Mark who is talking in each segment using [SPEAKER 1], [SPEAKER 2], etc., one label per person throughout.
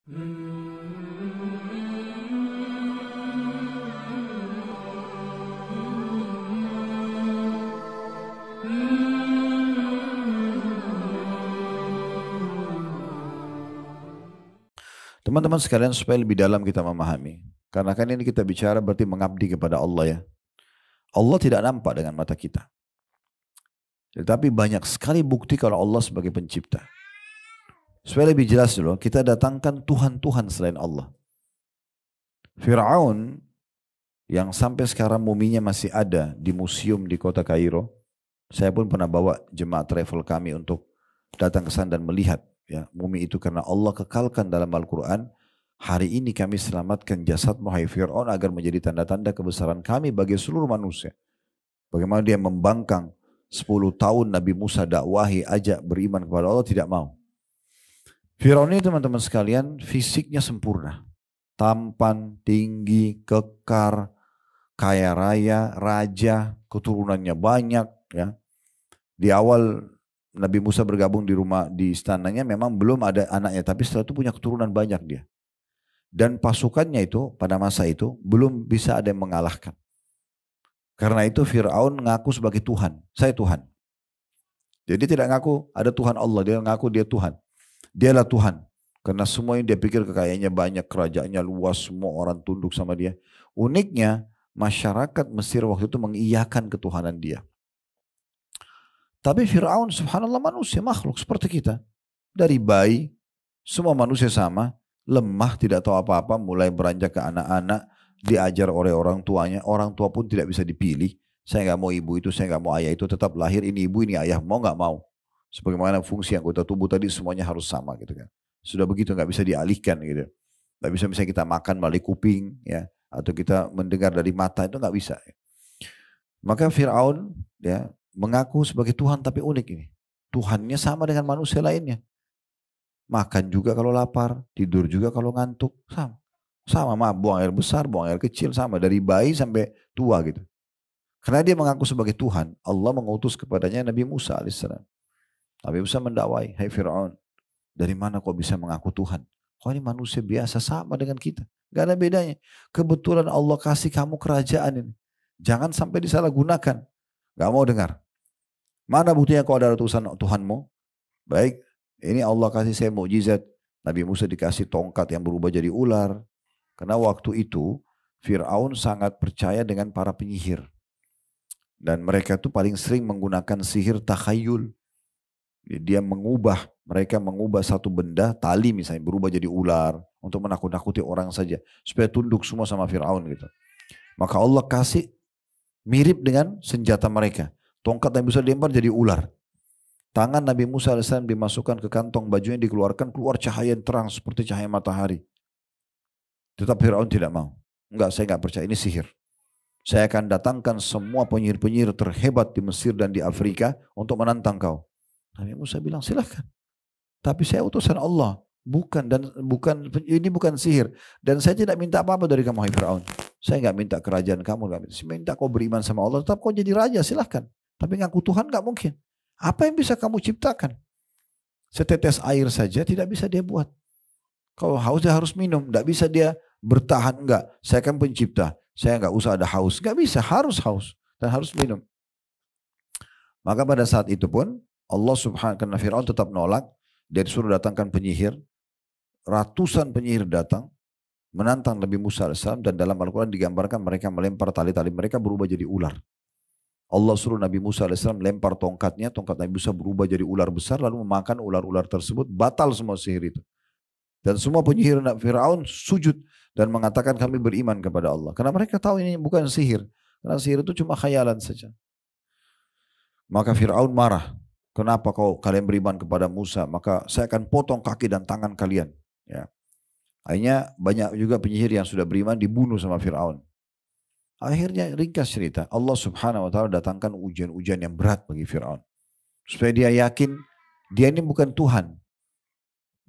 [SPEAKER 1] Teman-teman sekalian, supaya lebih dalam kita memahami. Karena kan ini kita bicara berarti mengabdi kepada Allah ya. Allah tidak nampak dengan mata kita. Tetapi banyak sekali bukti kalau Allah sebagai pencipta. Supaya lebih jelas dulu, kita datangkan Tuhan-Tuhan selain Allah. Fir'aun yang sampai sekarang muminya masih ada di museum di kota Kairo. Saya pun pernah bawa jemaah travel kami untuk datang ke sana dan melihat ya mumi itu, karena Allah kekalkan dalam Al-Quran. Hari ini kami selamatkan jasadmu hai Fir'aun agar menjadi tanda-tanda kebesaran kami bagi seluruh manusia. Bagaimana dia membangkang 10 tahun Nabi Musa dakwahi, ajak beriman kepada Allah, tidak mau. Fir'aun ini teman-teman sekalian fisiknya sempurna. Tampan, tinggi, kekar, kaya raya, raja, keturunannya banyak ya. Di awal Nabi Musa bergabung di istananya memang belum ada anaknya, tapi setelah itu punya keturunan banyak dia. Dan pasukannya itu pada masa itu belum bisa ada yang mengalahkan. Karena itu Fir'aun ngaku sebagai Tuhan, saya Tuhan. Jadi tidak ngaku ada Tuhan Allah, dia ngaku dia Tuhan. Dialah Tuhan. Karena semua yang dia pikir kekayaannya banyak, kerajaannya luas, semua orang tunduk sama dia. Uniknya masyarakat Mesir waktu itu mengiyakan ketuhanan dia. Tapi Fir'aun subhanallah manusia, makhluk seperti kita. Dari bayi, semua manusia sama, lemah, tidak tahu apa-apa, mulai beranjak ke anak-anak, diajar oleh orang tuanya, orang tua pun tidak bisa dipilih. Saya nggak mau ibu itu, saya nggak mau ayah itu, tetap lahir ini ibu, ini ayah, mau nggak mau. Sebagaimana fungsi anggota tubuh tadi semuanya harus sama gitu kan. Sudah begitu nggak bisa dialihkan gitu. Nggak bisa misalnya kita makan melalui kuping ya, atau kita mendengar dari mata, itu nggak bisa. Maka Fir'aun ya mengaku sebagai Tuhan, tapi unik ini. Tuhannya sama dengan manusia lainnya. Makan juga kalau lapar, tidur juga kalau ngantuk, sama. Sama, buang air besar, buang air kecil, sama. Dari bayi sampai tua gitu. Karena dia mengaku sebagai Tuhan, Allah mengutus kepadanya Nabi Musa alaihissalam. Nabi Musa mendakwai, hai Fir'aun, dari mana kau bisa mengaku Tuhan? Kau ini manusia biasa sama dengan kita. Gak ada bedanya. Kebetulan Allah kasih kamu kerajaan ini. Jangan sampai disalahgunakan. Gak mau dengar. Mana buktinya kau adalah utusan Tuhanmu? Baik, ini Allah kasih saya mukjizat. Nabi Musa dikasih tongkat yang berubah jadi ular. Karena waktu itu Fir'aun sangat percaya dengan para penyihir. Dan mereka itu paling sering menggunakan sihir takhayul. Mereka mengubah satu benda, tali misalnya, berubah jadi ular. Untuk menakut-nakuti orang saja. Supaya tunduk semua sama Fir'aun gitu. Maka Allah kasih mirip dengan senjata mereka. Tongkat yang bisa dilempar jadi ular. Tangan Nabi Musa AS dimasukkan ke kantong bajunya, dikeluarkan, keluar cahaya yang terang seperti cahaya matahari. Tetap Fir'aun tidak mau. Enggak, saya enggak percaya, ini sihir. Saya akan datangkan semua penyihir-penyihir terhebat di Mesir dan di Afrika untuk menantang kau. Nabi Musa bilang silahkan. Tapi saya utusan Allah. Ini bukan sihir. Dan saya tidak minta apa-apa dari kamu, hai Fir'aun. Saya enggak minta kerajaan kamu. Saya minta kau beriman sama Allah. Tetap kau jadi raja, silahkan. Tapi ngaku Tuhan enggak mungkin. Apa yang bisa kamu ciptakan? Setetes air saja tidak bisa dia buat. Kalau haus dia harus minum. Tidak bisa dia bertahan. Enggak, saya kan pencipta. Saya enggak usah ada haus. Enggak bisa, harus haus. Dan harus minum. Maka pada saat itu pun Allah subhanahu wa ta'ala, Fir'aun tetap nolak. Dia disuruh datangkan penyihir. Ratusan penyihir datang. Menantang Nabi Musa AS. Dan dalam Al-Quran digambarkan mereka melempar tali-tali. Mereka berubah jadi ular. Allah suruh Nabi Musa AS melempar tongkatnya. Tongkat Nabi Musa berubah jadi ular besar. Lalu memakan ular-ular tersebut. Batal semua sihir itu. Dan semua penyihir Fir'aun sujud. Dan mengatakan kami beriman kepada Allah. Karena mereka tahu ini bukan sihir. Karena sihir itu cuma khayalan saja. Maka Fir'aun marah. Kenapa kalian beriman kepada Musa? Maka saya akan potong kaki dan tangan kalian. Ya. Akhirnya banyak juga penyihir yang sudah beriman dibunuh sama Fir'aun. Akhirnya ringkas cerita, Allah subhanahu wa ta'ala datangkan ujian-ujian yang berat bagi Fir'aun. Supaya dia yakin dia ini bukan Tuhan.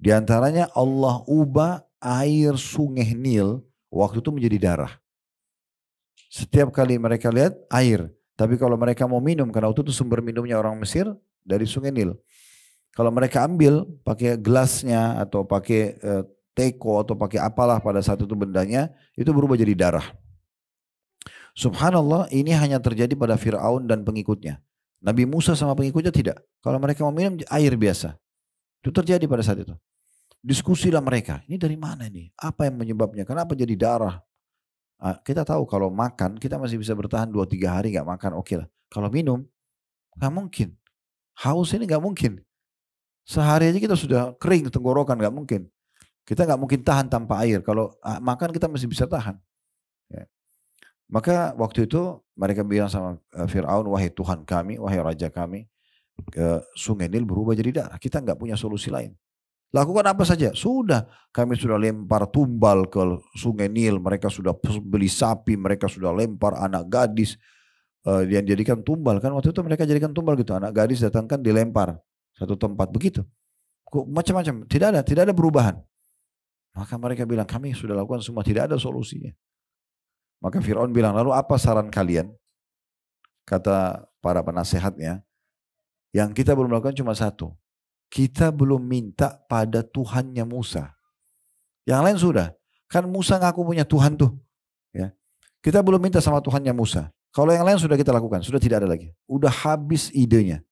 [SPEAKER 1] Di antaranya Allah ubah air sungai Nil waktu itu menjadi darah. Setiap kali mereka lihat air. Tapi kalau mereka mau minum, karena waktu itu sumber minumnya orang Mesir dari sungai Nil. Kalau mereka ambil pakai gelasnya atau pakai teko atau pakai apalah pada saat itu bendanya, itu berubah jadi darah. Subhanallah, ini hanya terjadi pada Fir'aun dan pengikutnya. Nabi Musa sama pengikutnya tidak. Kalau mereka mau minum air biasa. Itu terjadi pada saat itu. Diskusilah mereka, ini dari mana nih? Apa yang menyebabnya? Kenapa jadi darah? Kita tahu kalau makan, kita masih bisa bertahan 2-3 hari gak makan, oke lah. Kalau minum, gak mungkin. Haus ini gak mungkin. Sehari aja kita sudah kering tenggorokan, gak mungkin. Kita gak mungkin tahan tanpa air. Kalau makan kita masih bisa tahan. Ya. Maka waktu itu mereka bilang sama Fir'aun, wahai Tuhan kami, wahai Raja kami, sungai Nil berubah jadi darah. Kita gak punya solusi lain. Lakukan apa saja. Sudah. Kami sudah lempar tumbal ke sungai Nil. Mereka sudah beli sapi. Mereka sudah lempar anak gadis. Yang jadikan tumbal. Kan waktu itu mereka jadikan tumbal gitu. Anak gadis datangkan dilempar. Satu tempat. Begitu. Macam-macam. Tidak ada perubahan. Maka mereka bilang kami sudah lakukan semua. Tidak ada solusinya. Maka Fir'aun bilang lalu apa saran kalian? Kata para penasehatnya. Yang kita belum lakukan cuma satu. Kita belum minta pada Tuhannya Musa. Yang lain sudah. Kan Musa ngaku punya Tuhan tuh. Ya. Kita belum minta sama Tuhannya Musa. Kalau yang lain sudah kita lakukan. Sudah tidak ada lagi. Udah habis idenya.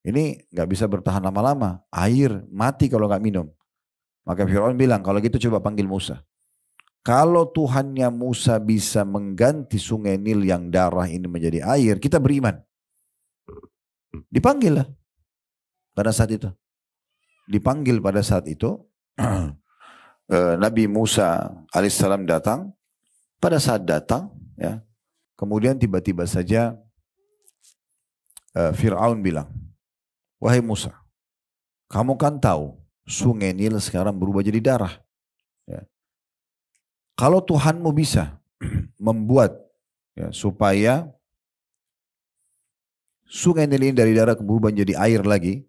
[SPEAKER 1] Ini gak bisa bertahan lama-lama. Air mati kalau gak minum. Maka Fir'aun bilang kalau gitu coba panggil Musa. Kalau Tuhannya Musa bisa mengganti sungai Nil yang darah ini menjadi air. Kita beriman. Dipanggil lah. Pada saat itu. Dipanggil pada saat itu. Nabi Musa alaihissalam datang. Pada saat datang. Ya, kemudian tiba-tiba saja Fir'aun bilang. Wahai Musa. Kamu kan tahu. Sungai Nil sekarang berubah jadi darah. Ya. Kalau Tuhanmu bisa membuat ya, supaya sungai Nil ini dari darah berubah menjadi air lagi.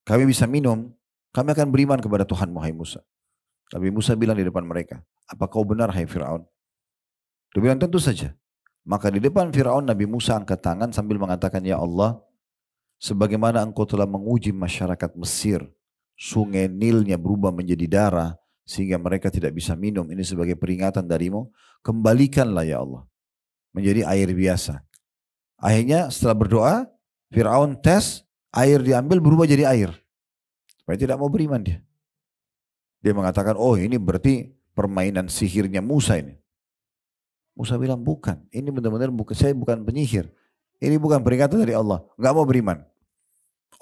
[SPEAKER 1] Kami bisa minum, kami akan beriman kepada Tuhanmu, hai Musa. Nabi Musa bilang di depan mereka, apa kau benar, hai Fir'aun? Dia bilang tentu saja. Maka di depan Fir'aun Nabi Musa angkat tangan sambil mengatakan, ya Allah, sebagaimana engkau telah menguji masyarakat Mesir, sungai Nilnya berubah menjadi darah, sehingga mereka tidak bisa minum, ini sebagai peringatan darimu, kembalikanlah ya Allah, menjadi air biasa. Akhirnya setelah berdoa, Fir'aun tes, air diambil berubah jadi air. Supaya tidak mau beriman dia. Dia mengatakan, oh ini berarti permainan sihirnya Musa ini. Musa bilang, bukan. Ini benar-benar saya bukan penyihir. Ini bukan peringatan dari Allah. Nggak mau beriman.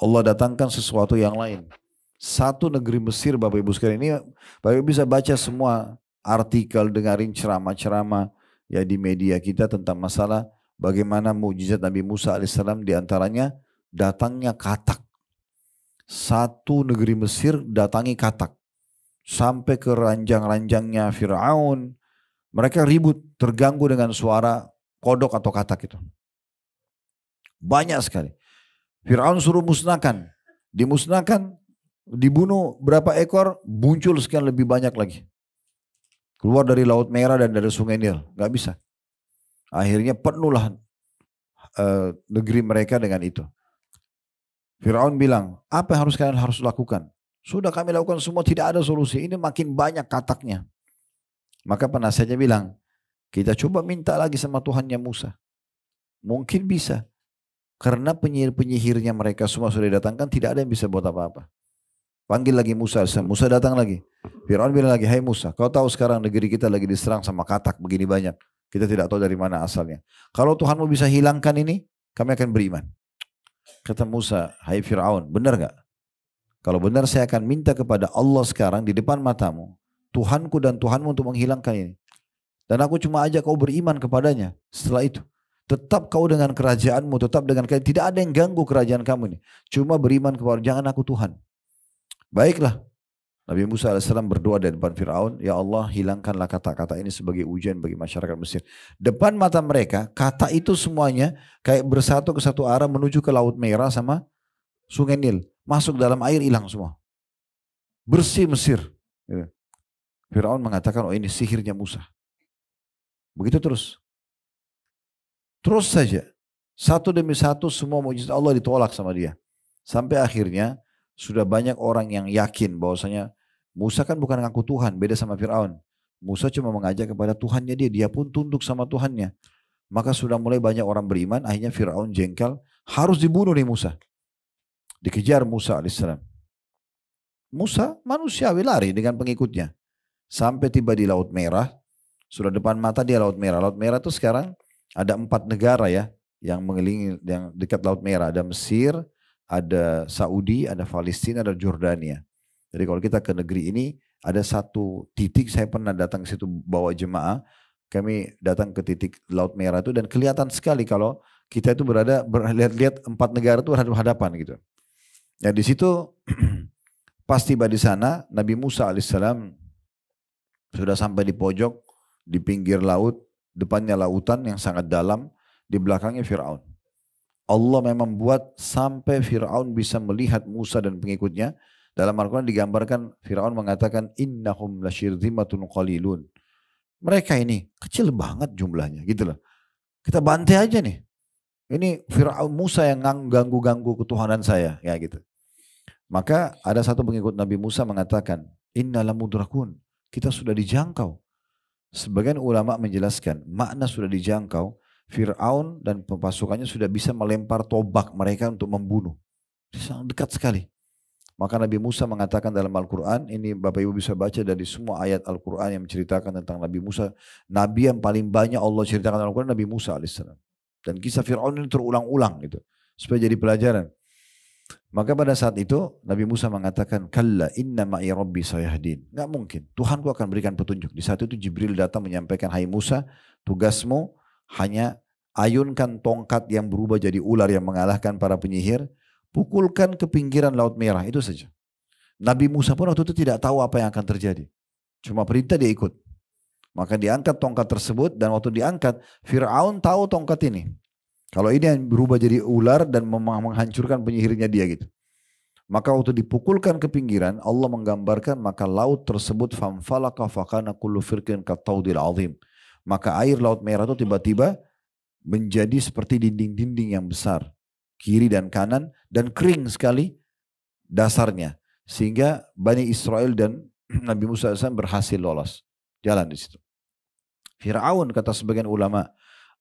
[SPEAKER 1] Allah datangkan sesuatu yang lain. Satu negeri Mesir, Bapak Ibu sekalian. Ini Bapak Ibu bisa baca semua artikel, dengarin ceramah-ceramah ya di media kita tentang masalah bagaimana mukjizat Nabi Musa alaihissalam diantaranya datangnya katak. Satu negeri Mesir datangi katak. Sampai ke ranjang-ranjangnya Fir'aun. Mereka ribut, terganggu dengan suara kodok atau katak itu. Banyak sekali. Fir'aun suruh musnahkan. Dimusnahkan, dibunuh berapa ekor, muncul sekian lebih banyak lagi. Keluar dari Laut Merah dan dari Sungai Nil. Gak bisa. Akhirnya penuhlah negeri mereka dengan itu. Fir'aun bilang, apa yang kalian harus lakukan? Sudah kami lakukan semua, tidak ada solusi. Ini makin banyak kataknya. Maka penasihatnya bilang, kita coba minta lagi sama Tuhannya Musa. Mungkin bisa. Karena penyihir-penyihirnya mereka semua sudah datangkan, tidak ada yang bisa buat apa-apa. Panggil lagi Musa. Musa datang lagi. Fir'aun bilang lagi, hai Musa, kau tahu sekarang negeri kita lagi diserang sama katak begini banyak. Kita tidak tahu dari mana asalnya. Kalau Tuhanmu bisa hilangkan ini, kami akan beriman. Kata Musa, hai Fir'aun, benar gak? Kalau benar saya akan minta kepada Allah sekarang di depan matamu. Tuhanku dan Tuhanmu untuk menghilangkan ini. Dan aku cuma ajak kau beriman kepadanya. Setelah itu, tetap kau dengan kerajaanmu, tetap dengan kerajaanmu. Tidak ada yang ganggu kerajaan kamu ini. Cuma beriman kepada, jangan aku Tuhan. Baiklah. Nabi Musa AS berdoa di depan Fir'aun, ya Allah hilangkanlah kata-kata ini sebagai ujian bagi masyarakat Mesir. Depan mata mereka, kata itu semuanya kayak bersatu ke satu arah menuju ke Laut Merah sama Sungai Nil. Masuk dalam air, hilang semua. Bersih Mesir. Fir'aun mengatakan, oh ini sihirnya Musa. Begitu terus. Terus saja. Satu demi satu semua mukjizat Allah ditolak sama dia. Sampai akhirnya sudah banyak orang yang yakin bahwasanya Musa kan bukan ngaku Tuhan, beda sama Fir'aun. Musa cuma mengajak kepada Tuhannya dia pun tunduk sama Tuhannya. Maka sudah mulai banyak orang beriman, akhirnya Fir'aun jengkel, harus dibunuh nih Musa. Dikejar Musa alaihissalam. Musa manusiawi lari dengan pengikutnya. Sampai tiba di Laut Merah, sudah depan mata dia Laut Merah. Laut Merah itu sekarang ada 4 negara ya, yang mengelilingi, yang dekat Laut Merah. Ada Mesir, ada Saudi, ada Palestina, ada Jordania. Jadi kalau kita ke negeri ini, ada satu titik, saya pernah datang ke situ bawa jemaah, kami datang ke titik Laut Merah itu dan kelihatan sekali kalau kita itu lihat 4 negara itu hadap-hadapan gitu. Ya di situ pas tiba di sana, Nabi Musa alaihissalam sudah sampai di pojok, di pinggir laut, depannya lautan yang sangat dalam, di belakangnya Fir'aun. Allah memang buat sampai Fir'aun bisa melihat Musa dan pengikutnya. Dalam Al-Quran digambarkan Fir'aun mengatakan innahum lasyirzimatun qalilun. Mereka ini kecil banget jumlahnya gitu loh. Kita bantai aja nih. Ini Fir'aun Musa yang ganggu-ganggu ketuhanan saya ya gitu. Maka ada satu pengikut Nabi Musa mengatakan innalamudrakun. Kita sudah dijangkau. Sebagian ulama menjelaskan makna sudah dijangkau. Fir'aun dan pasukannya sudah bisa melempar tombak mereka untuk membunuh. Sangat dekat sekali. Maka Nabi Musa mengatakan dalam Al-Quran, ini Bapak Ibu bisa baca dari semua ayat Al-Quran yang menceritakan tentang Nabi Musa. Nabi yang paling banyak Allah ceritakan dalam Al-Quran, Nabi Musa alaihissalam. Dan kisah Fir'aun ini terulang-ulang gitu, supaya jadi pelajaran. Maka pada saat itu Nabi Musa mengatakan, Kalla inna ma'i rabbi sayahdin. Nggak mungkin, Tuhanku akan berikan petunjuk. Di saat itu Jibril datang menyampaikan, hai Musa, tugasmu hanya ayunkan tongkat yang berubah jadi ular yang mengalahkan para penyihir, pukulkan ke pinggiran Laut Merah, itu saja. Nabi Musa pun waktu itu tidak tahu apa yang akan terjadi. Cuma perintah dia ikut. Maka diangkat tongkat tersebut dan waktu diangkat, Fir'aun tahu tongkat ini. Kalau ini yang berubah jadi ular dan menghancurkan penyihirnya dia gitu. Maka waktu dipukulkan ke pinggiran, Allah menggambarkan maka laut tersebut famfalaka fakana kullu firqin kattaudil azim. Maka air Laut Merah itu tiba-tiba menjadi seperti dinding-dinding yang besar. Kiri dan kanan dan kering sekali dasarnya. Sehingga Bani Israel dan Nabi Musa AS berhasil lolos. Jalan di situ. Fir'aun kata sebagian ulama,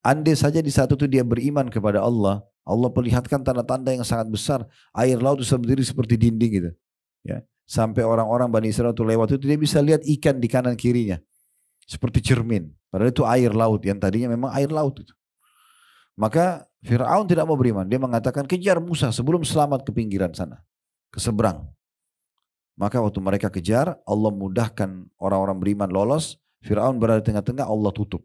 [SPEAKER 1] andai saja di saat itu dia beriman kepada Allah, Allah perlihatkan tanda-tanda yang sangat besar, air laut itu berdiri seperti dinding gitu. Ya, sampai orang-orang Bani Israel itu lewat itu dia bisa lihat ikan di kanan kirinya. Seperti cermin. Padahal itu air laut yang tadinya memang air laut itu. Maka Fir'aun tidak mau beriman. Dia mengatakan kejar Musa sebelum selamat ke pinggiran sana. Ke seberang. Maka waktu mereka kejar, Allah mudahkan orang-orang beriman lolos. Fir'aun berada di tengah-tengah, Allah tutup.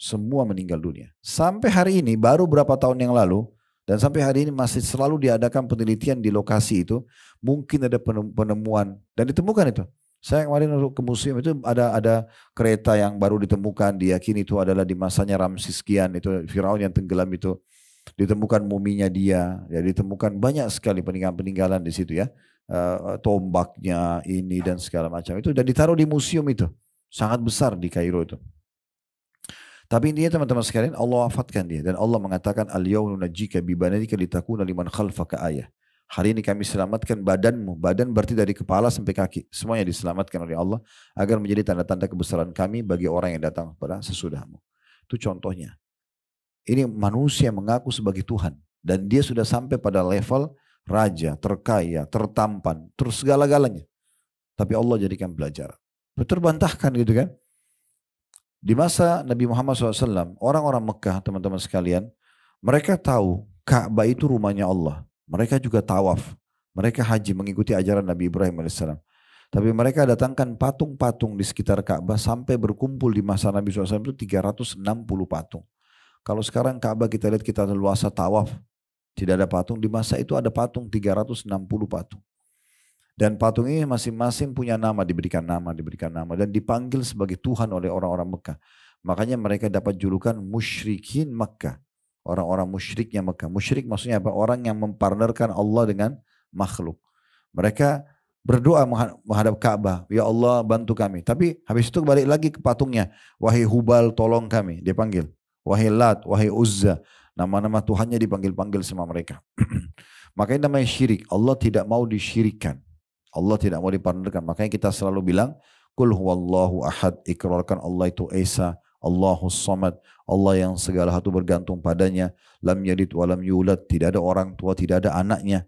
[SPEAKER 1] Semua meninggal dunia. Sampai hari ini, baru berapa tahun yang lalu, dan sampai hari ini masih selalu diadakan penelitian di lokasi itu. Mungkin ada penemuan, dan ditemukan itu. Saya kemarin ke museum itu ada kereta yang baru ditemukan, diyakini itu adalah di masanya Ramses sekian, itu Firaun yang tenggelam itu. Ditemukan muminya dia, ya ditemukan banyak sekali peninggalan-peninggalan di situ ya. Tombaknya ini dan segala macam itu dan ditaruh di museum itu. Sangat besar di Kairo itu. Tapi intinya teman-teman sekalian Allah wafatkan dia dan Allah mengatakan al-yawma nunajjika bi banatika litakuna liman khalfaka ayah. Hari ini kami selamatkan badanmu. Badan berarti dari kepala sampai kaki. Semuanya diselamatkan oleh Allah agar menjadi tanda-tanda kebesaran kami bagi orang yang datang kepada sesudahmu. Itu contohnya. Ini manusia mengaku sebagai Tuhan. Dan dia sudah sampai pada level raja, terkaya, tertampan, terus segala-galanya. Tapi Allah jadikan pelajaran. Terbantahkan gitu kan. Di masa Nabi Muhammad SAW, orang-orang Mekah teman-teman sekalian, mereka tahu Ka'bah itu rumahnya Allah. Mereka juga tawaf. Mereka haji mengikuti ajaran Nabi Ibrahim AS. Tapi mereka datangkan patung-patung di sekitar Ka'bah sampai berkumpul di masa Nabi SAW itu 360 patung. Kalau sekarang Ka'bah kita lihat kita luasa tawaf, tidak ada patung. Di masa itu ada patung 360 patung. Dan patung ini masing-masing punya nama, diberikan nama. Dan dipanggil sebagai Tuhan oleh orang-orang Mekah. Makanya mereka dapat julukan musyrikin Mekah. Orang-orang musyriknya Mekah. Musyrik maksudnya apa? Orang yang mempartnerkan Allah dengan makhluk. Mereka berdoa menghadap Ka'bah. Ya Allah bantu kami. Tapi habis itu balik lagi ke patungnya. Wahai Hubal tolong kami. Dia panggil. Wahai Lat, wahai Uzza. Nama-nama Tuhannya dipanggil-panggil sama mereka. Makanya namanya syirik. Allah tidak mau disyirikkan. Allah tidak mau dipartnerkan. Makanya kita selalu bilang, Qul huwallahu ahad, ikrarkan Allah itu Esa, Allahus samad, Allah yang segala hal bergantung padanya, lam yalid walam yulad, tidak ada orang tua, tidak ada anaknya.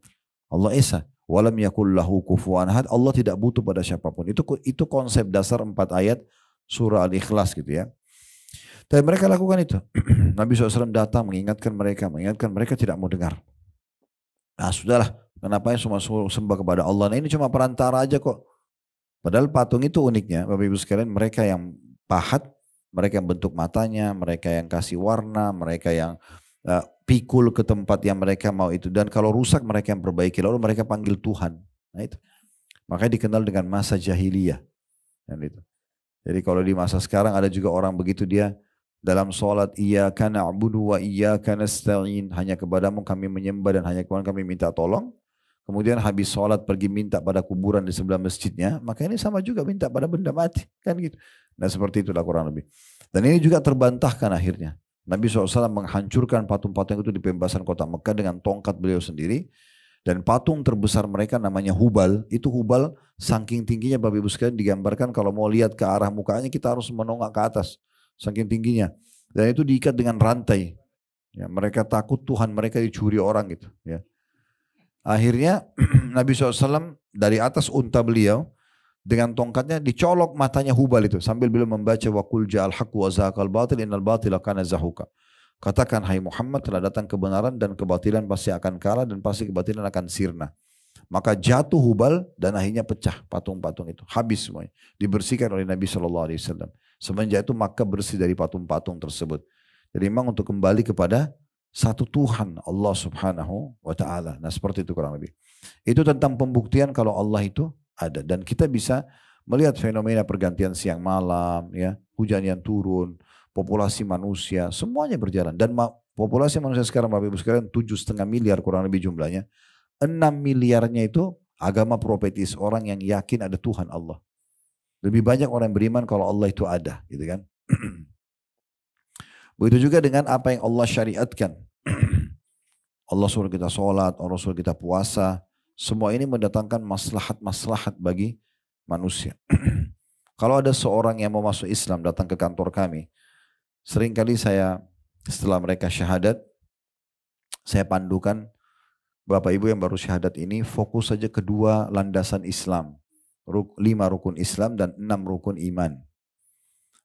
[SPEAKER 1] Allah Esa, walam yakul lahu kufuwan ahad, Allah tidak butuh pada siapapun. Itu konsep dasar 4 ayat surah Al-Ikhlas gitu ya. Dan mereka lakukan itu. Nabi SAW datang mengingatkan mereka tidak mau dengar. Nah sudahlah, kenapa semua sembah kepada Allah? Nah ini cuma perantara aja kok. Padahal patung itu uniknya, Bapak Ibu sekalian, mereka yang pahat, mereka yang bentuk matanya, mereka yang kasih warna, mereka yang pikul ke tempat yang mereka mau itu. Dan kalau rusak mereka yang perbaiki, lalu mereka panggil Tuhan. Nah itu. Makanya dikenal dengan masa jahiliyah. Gitu. Jadi kalau di masa sekarang ada juga orang begitu, dia dalam sholat, iyyaka na'budu wa iyyaka nasta'in, hanya kepadamu kami menyembah dan hanya kepadamu kami minta tolong. Kemudian habis sholat pergi minta pada kuburan di sebelah masjidnya, maka ini sama juga minta pada benda mati, kan gitu. Nah seperti itulah kurang lebih. Dan ini juga terbantahkan akhirnya. Nabi SAW menghancurkan patung-patung itu di pembebasan kota Mekah dengan tongkat beliau sendiri. Dan patung terbesar mereka namanya Hubal. Itu Hubal saking tingginya Bapak Ibu sekalian, digambarkan kalau mau lihat ke arah mukanya kita harus menongak ke atas. Saking tingginya. Dan itu diikat dengan rantai. Ya, mereka takut Tuhan mereka dicuri orang gitu. Ya. Akhirnya Nabi SAW dari atas unta beliau dengan tongkatnya dicolok matanya Hubal itu. Sambil beliau membaca wa qul ja'al haqq wa zahaqal batil innal batila kana zahuqa. Katakan hai Muhammad, telah datang kebenaran dan kebatilan pasti akan kalah dan pasti kebatilan akan sirna. Maka jatuh Hubal dan akhirnya pecah patung-patung itu. Habis semuanya. Dibersihkan oleh Nabi SAW. Semenjak itu Makkah bersih dari patung-patung tersebut. Jadi memang untuk kembali kepada satu Tuhan Allah Subhanahu wa Ta'ala. Nah seperti itu kurang lebih. Itu tentang pembuktian kalau Allah itu ada. Dan kita bisa melihat fenomena pergantian siang malam, ya, hujan yang turun, populasi manusia, semuanya berjalan. Dan populasi manusia sekarang Bapak Ibu sekalian 7,5 miliar kurang lebih jumlahnya. 6 miliarnya itu agama profetis, orang yang yakin ada Tuhan Allah. Lebih banyak orang yang beriman kalau Allah itu ada, gitu kan? Begitu juga dengan apa yang Allah syariatkan. Allah suruh kita sholat, Allah suruh kita puasa. Semua ini mendatangkan maslahat-maslahat bagi manusia. Kalau ada seorang yang mau masuk Islam datang ke kantor kami, seringkali saya setelah mereka syahadat, saya pandukan Bapak Ibu yang baru syahadat ini fokus saja kedua landasan Islam. 5 rukun Islam dan 6 rukun iman.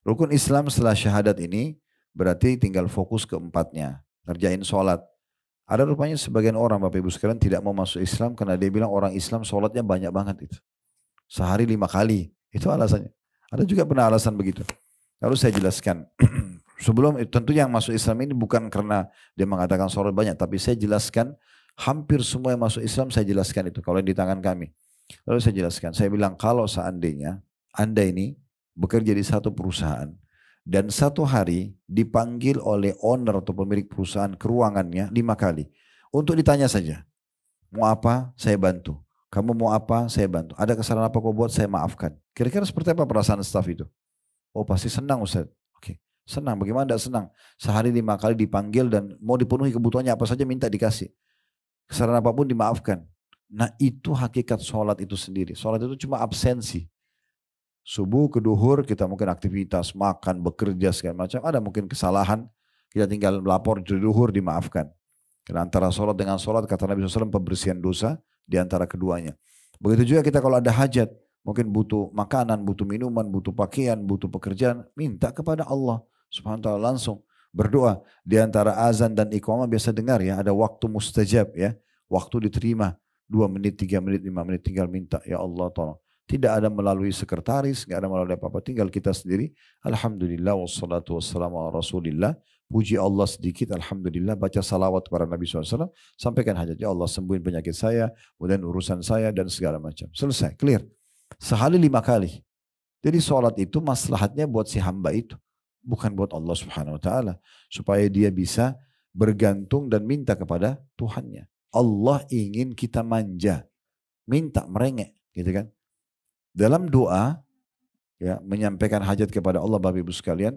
[SPEAKER 1] Rukun Islam setelah syahadat ini berarti tinggal fokus ke 4-nya. Ngerjain sholat. Ada rupanya sebagian orang Bapak Ibu sekalian tidak mau masuk Islam karena dia bilang orang Islam sholatnya banyak banget itu. Sehari 5 kali. Itu alasannya. Ada juga pernah alasan begitu. Lalu saya jelaskan. Sebelum itu tentu yang masuk Islam ini bukan karena dia mengatakan sholat banyak. Tapi saya jelaskan hampir semua yang masuk Islam saya jelaskan itu. Kalau yang di tangan kami. Lalu saya jelaskan, saya bilang kalau seandainya Anda ini bekerja di satu perusahaan dan satu hari dipanggil oleh owner atau pemilik perusahaan ke ruangannya 5 kali untuk ditanya saja, mau apa saya bantu, kamu mau apa saya bantu, ada kesalahan apa kau buat saya maafkan. Kira-kira seperti apa perasaan staf itu? Oh pasti senang Ustaz. Oke, senang, bagaimana tidak senang? Sehari 5 kali dipanggil dan mau dipenuhi kebutuhannya apa saja minta dikasih. Kesalahan apapun dimaafkan. Nah itu hakikat sholat itu sendiri. Sholat itu cuma absensi. Subuh ke duhur kita mungkin aktivitas, makan, bekerja segala macam. Ada mungkin kesalahan, kita tinggal melapor di duhur dimaafkan. Karena antara sholat dengan sholat kata Nabi SAW pembersihan dosa di antara keduanya. Begitu juga kita kalau ada hajat, mungkin butuh makanan, butuh minuman, butuh pakaian, butuh pekerjaan, minta kepada Allah Subhanahu wa ta'ala langsung. Berdoa. Di antara azan dan iqamah biasa dengar ya, ada waktu mustajab ya, waktu diterima. 2 menit, 3 menit, 5 menit tinggal minta. Ya Allah tolong. Tidak ada melalui sekretaris, tidak ada melalui apa-apa. Tinggal kita sendiri. Alhamdulillah wassalatu wassalamu ala rasulillah. Puji Allah sedikit. Alhamdulillah. Baca salawat kepada Nabi SAW. Sampaikan hajat. Ya Allah sembuhin penyakit saya. Kemudian urusan saya dan segala macam. Selesai. Clear. Sehari 5 kali. Jadi sholat itu maslahatnya buat si hamba itu. Bukan buat Allah Subhanahu Wa Taala. Supaya dia bisa bergantung dan minta kepada Tuhannya. Allah ingin kita manja, minta, merengek, gitu kan. Dalam doa, ya, menyampaikan hajat kepada Allah Bapak Ibu sekalian,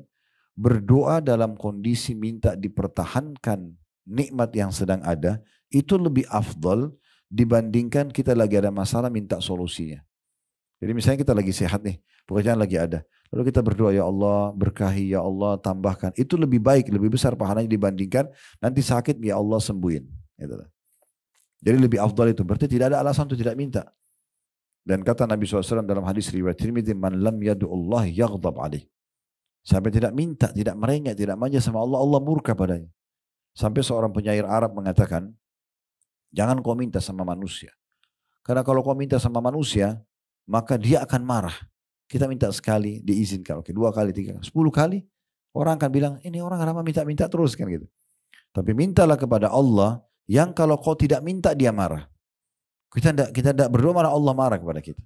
[SPEAKER 1] berdoa dalam kondisi minta dipertahankan nikmat yang sedang ada, itu lebih afdal dibandingkan kita lagi ada masalah minta solusinya. Jadi misalnya kita lagi sehat nih, pekerjaan lagi ada. Lalu kita berdoa, ya Allah berkahi, ya Allah tambahkan. Itu lebih baik, lebih besar pahalanya dibandingkan nanti sakit, ya Allah sembuhin. Gitu. Jadi lebih afdal itu. Berarti tidak ada alasan untuk tidak minta. Dan kata Nabi SAW dalam hadis riwayat Tirmidzi, man lam yadu'ullah yaghdab alaih. Sampai tidak minta, tidak merengek, tidak manja sama Allah, Allah murka padanya. Sampai seorang penyair Arab mengatakan, jangan kau minta sama manusia. Karena kalau kau minta sama manusia, maka dia akan marah. Kita minta sekali, diizinkan. Oke, 2 kali, 3 kali, 10 kali. Orang akan bilang, ini orang kenapa minta-minta terus kan gitu. Tapi mintalah kepada Allah, yang kalau kau tidak minta dia marah. Kita tidak berdoa malah Allah marah kepada kita.